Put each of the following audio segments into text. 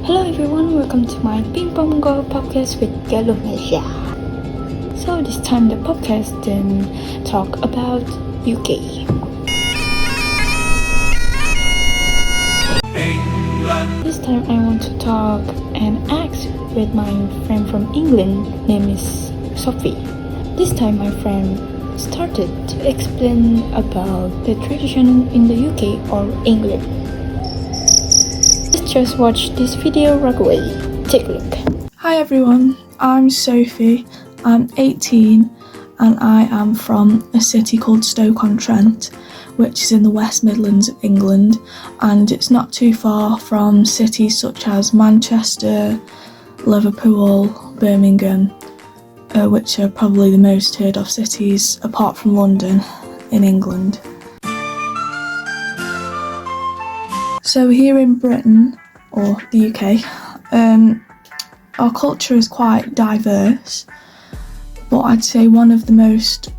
Hello everyone, welcome to my Pong Go Podcast with Galuh. So this time the podcast talk about UK. This time I want to talk and ask with my friend from England, name is Sophie. This time my friend started to explain about the tradition in the UK or England. Let's just watch this video right away. Take a look. Hi everyone, I'm Sophie, I'm 18 and I am from a city called Stoke-on-Trent, which is in the West Midlands of England, and it's not too far from cities such as Manchester, Liverpool, Birmingham, which are probably the most heard of cities apart from London in England. So here in Britain, or the UK, our culture is quite diverse, but I'd say one of the most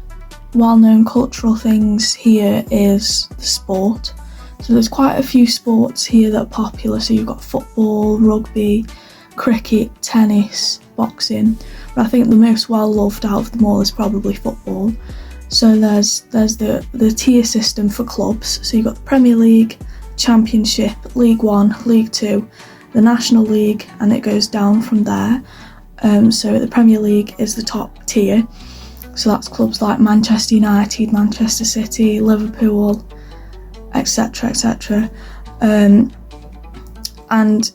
well-known cultural things here is the sport. So there's quite a few sports here that are popular. So you've got football, rugby, cricket, tennis, boxing, but I think the most well-loved out of them all is probably football. So there's the tier system for clubs. So you've got the Premier League, Championship, League One, League Two, the National League, and it goes down from there. So the Premier League is the top tier. So that's clubs like Manchester United, Manchester City, Liverpool, etc, etc. And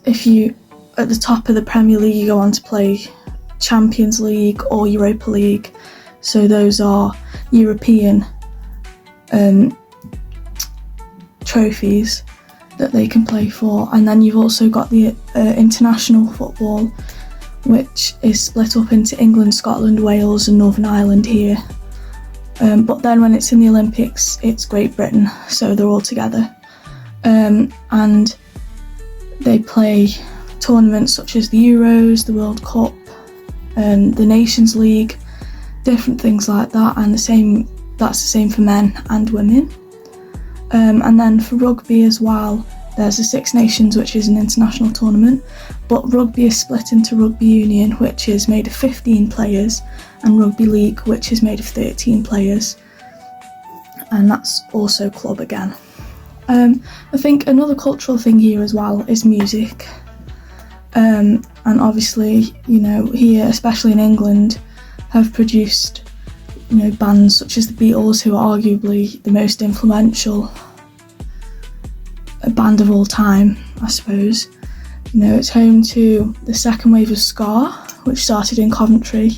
if you, at the top of the Premier League, you go on to play Champions League or Europa League. So those are European trophies that they can play for. And then you've also got the international football, which is split up into England, Scotland, Wales and Northern Ireland here. But then when it's in the Olympics, it's Great Britain, so they're all together. And they play tournaments such as the Euros, the World Cup, the Nations League, different things like that, and that's the same for men and women. And then for rugby as well, there's the Six Nations, which is an international tournament, but rugby is split into Rugby Union, which is made of 15 players, and Rugby League, which is made of 13 players, and that's also club again. I think another cultural thing here as well is music, and obviously, here, especially in England, have produced, bands such as the Beatles, who are arguably the most influential band of all time, I suppose. It's home to the second wave of ska, which started in Coventry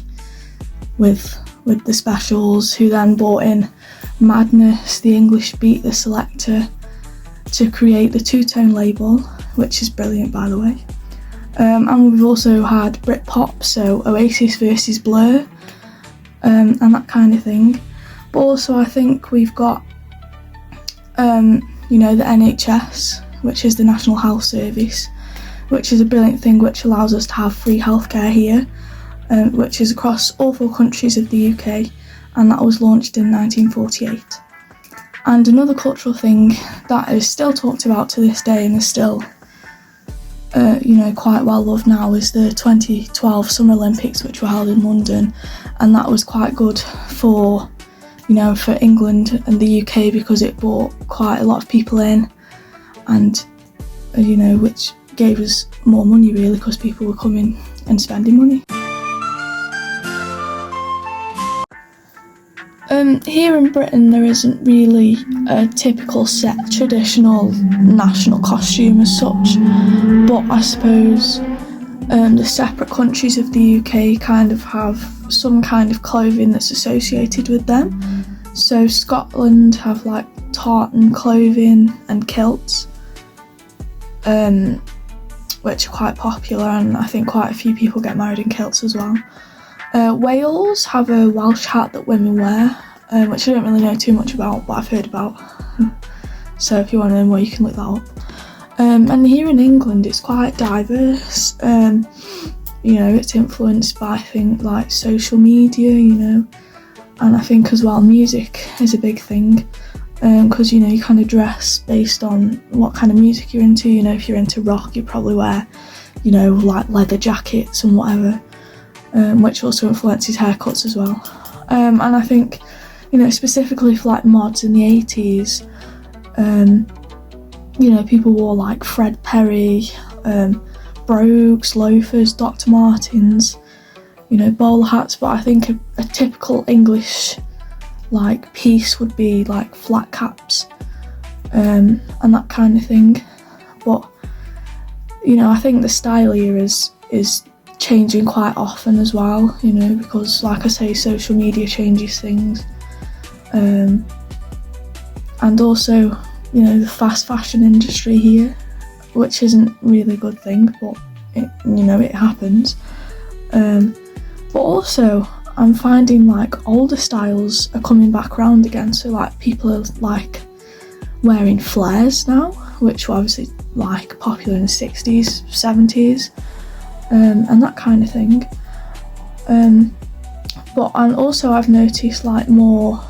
with the Specials, who then brought in Madness, the English Beat, the Selector, to create the Two-Tone label, which is brilliant, by the way. And we've also had Britpop, so Oasis versus Blur, and that kind of thing. But also I think we've got the NHS, which is the National Health Service, which is a brilliant thing which allows us to have free healthcare here, which is across all 4 countries of the UK, and that was launched in 1948. And another cultural thing that is still talked about to this day and is still quite well loved now is the 2012 Summer Olympics, which were held in London, and that was quite good for England and the UK because it brought quite a lot of people in, and which gave us more money really, because people were coming and spending money. Here in Britain there isn't really a typical set traditional national costume as such, but I suppose the separate countries of the UK kind of have some kind of clothing that's associated with them. So Scotland have like tartan clothing and kilts, which are quite popular, and I think quite a few people get married in kilts as well. Wales have a Welsh hat that women wear, which I don't really know too much about, but I've heard about. So if you want to know more, you can look that up. And here in England, it's quite diverse. It's influenced by, I think, like social media, and I think as well music is a big thing, because you kind of dress based on what kind of music you're into. If you're into rock, you probably wear like leather jackets and whatever, which also influences haircuts as well. And I think, specifically for like mods in the 80s, people wore like Fred Perry, brogues, loafers, Dr. Martens, bowler hats, but I think a typical English like piece would be like flat caps, and that kind of thing. But I think the style here is changing quite often as well, because like I say, social media changes things, and also the fast fashion industry here, which isn't really a good thing, but it happens. But also I'm finding like older styles are coming back around again, so like people are like wearing flares now, which were obviously like popular in the 60s, 70s, and that kind of thing. But also I've noticed like more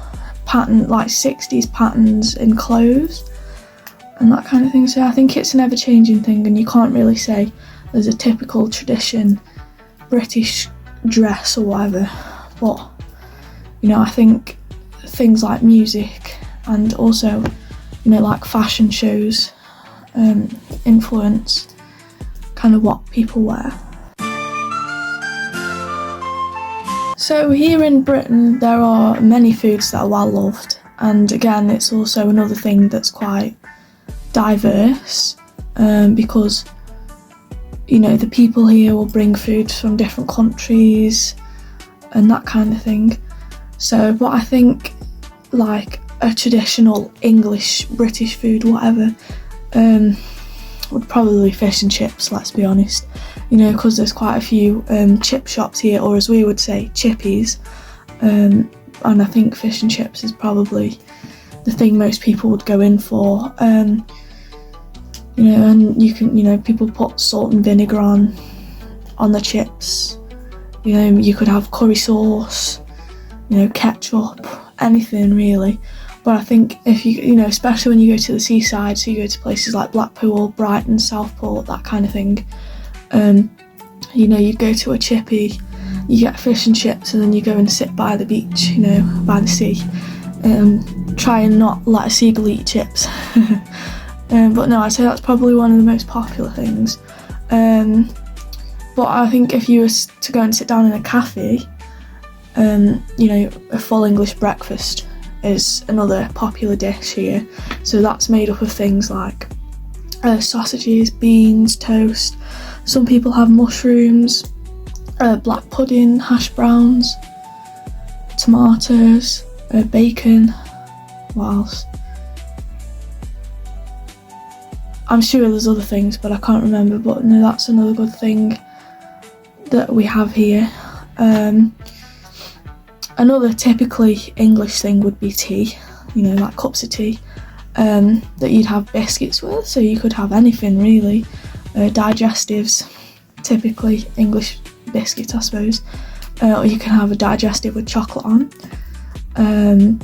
pattern, like 60s patterns in clothes and that kind of thing. So I think it's an ever-changing thing, and you can't really say there's a typical tradition British dress or whatever. But I think things like music and also like fashion shows influence kind of what people wear. So here in Britain there are many foods that are well loved, and again it's also another thing that's quite diverse, because the people here will bring food from different countries and that kind of thing. So but I think like a traditional English, British food, whatever, would probably be fish and chips, let's be honest, because there's quite a few chip shops here, or as we would say, chippies, and I think fish and chips is probably the thing most people would go in for. And you can, people put salt and vinegar on the chips. You could have curry sauce, ketchup, anything really. But I think if you, especially when you go to the seaside, so you go to places like Blackpool, Brighton, Southport, that kind of thing, you'd go to a chippy, you get fish and chips, and then you go and sit by the beach, by the sea, try and not let a seagull eat chips. But no, I'd say that's probably one of the most popular things. But I think if you were to go and sit down in a cafe, a full English breakfast is another popular dish here. So that's made up of things like sausages, beans, toast. Some people have mushrooms, black pudding, hash browns, tomatoes, bacon. What else? I'm sure there's other things, but I can't remember. But no, that's another good thing that we have here. Another typically English thing would be tea, like cups of tea, that you'd have biscuits with, so you could have anything really. Digestives, typically English biscuit, I suppose, or you can have a digestive with chocolate on.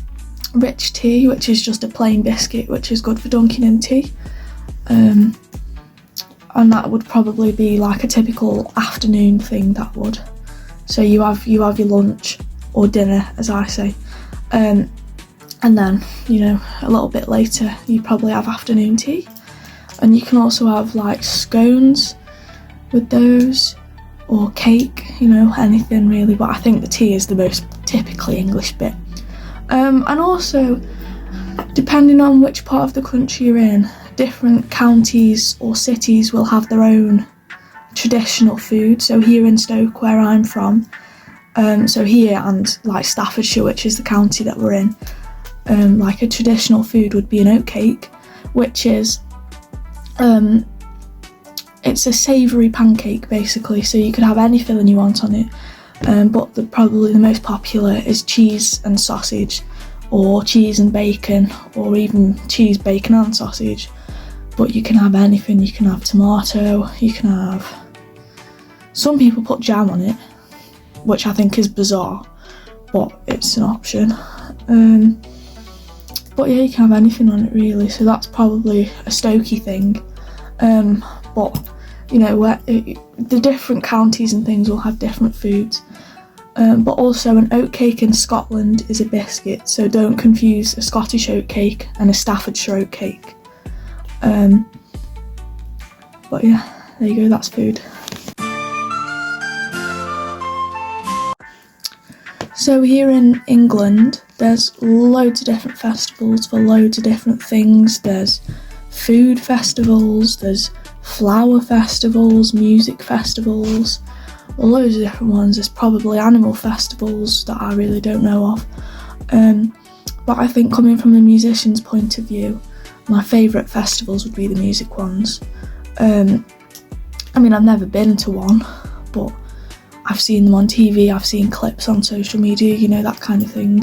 Rich tea, which is just a plain biscuit, which is good for dunking in tea. And that would probably be like a typical afternoon thing, that would. So you have your lunch, or dinner as I say, and then a little bit later you probably have afternoon tea, and you can also have like scones with those, or cake, anything really, but I think the tea is the most typically English bit. And also, depending on which part of the country you're in, different counties or cities will have their own traditional food. So here in Stoke, where I'm from, so here and like Staffordshire, which is the county that we're in, like a traditional food would be an oatcake, which is it's a savoury pancake basically, so you could have any filling you want on it, but probably the most popular is cheese and sausage, or cheese and bacon, or even cheese, bacon and sausage. But you can have anything. You can have tomato, you can have, some people put jam on it, which I think is bizarre, but it's an option. But yeah, you can have anything on it really, so that's probably a Stokey thing. But where the different counties and things will have different foods. But also an oatcake in Scotland is a biscuit, so don't confuse a Scottish oatcake and a Staffordshire oatcake. But yeah, there you go, that's food. So here in England, there's loads of different festivals for loads of different things. There's food festivals, there's flower festivals, music festivals, loads of different ones. There's probably animal festivals that I really don't know of. But I think coming from a musician's point of view, my favourite festivals would be the music ones. I've never been to one, but I've seen them on TV, I've seen clips on social media, that kind of thing.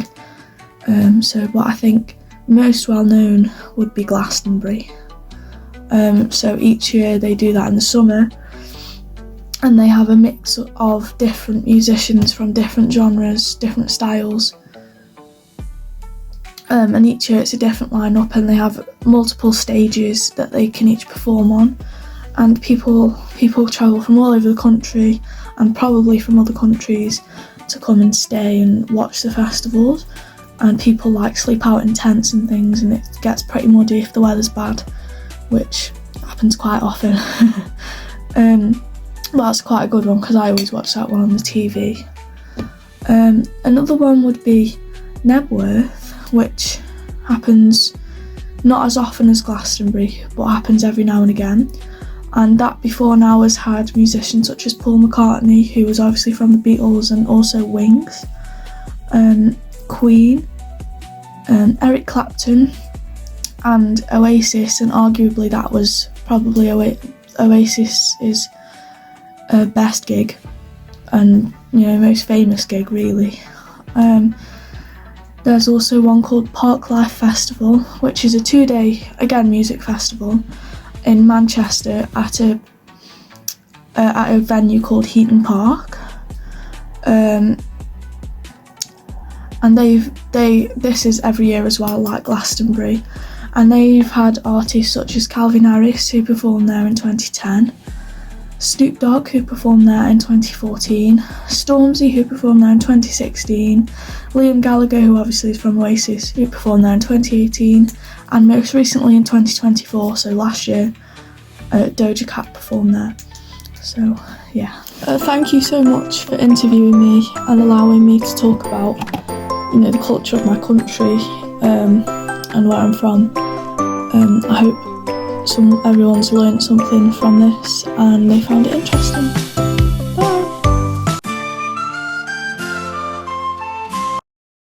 But I think most well known would be Glastonbury. So each year they do that in the summer, and they have a mix of different musicians from different genres, different styles. And each year it's a different lineup, and they have multiple stages that they can each perform on. And people travel from all over the country and probably from other countries to come and stay and watch the festivals. And people sleep out in tents and things, and it gets pretty muddy if the weather's bad, which happens quite often. But that's quite a good one because I always watch that one on the TV. Another one would be Nebworth, which happens not as often as Glastonbury, but happens every now and again. And that before now has had musicians such as Paul McCartney, who was obviously from the Beatles, and also Wings, Queen, Eric Clapton, and Oasis, and arguably that was probably Oasis's best gig and most famous gig really. There's also one called Parklife Festival, which is a 2-day again music festival in Manchester at a venue called Heaton Park. And this is every year as well, like Glastonbury, and they've had artists such as Calvin Harris, who performed there in 2010, Snoop Dogg, who performed there in 2014, Stormzy, who performed there in 2016, Liam Gallagher, who obviously is from Oasis, who performed there in 2018, and most recently in 2024, so last year, Doja Cat performed there. So yeah. Thank you so much for interviewing me and allowing me to talk about the culture of my country and where I'm from. I hope everyone's learnt something from this and they found it interesting.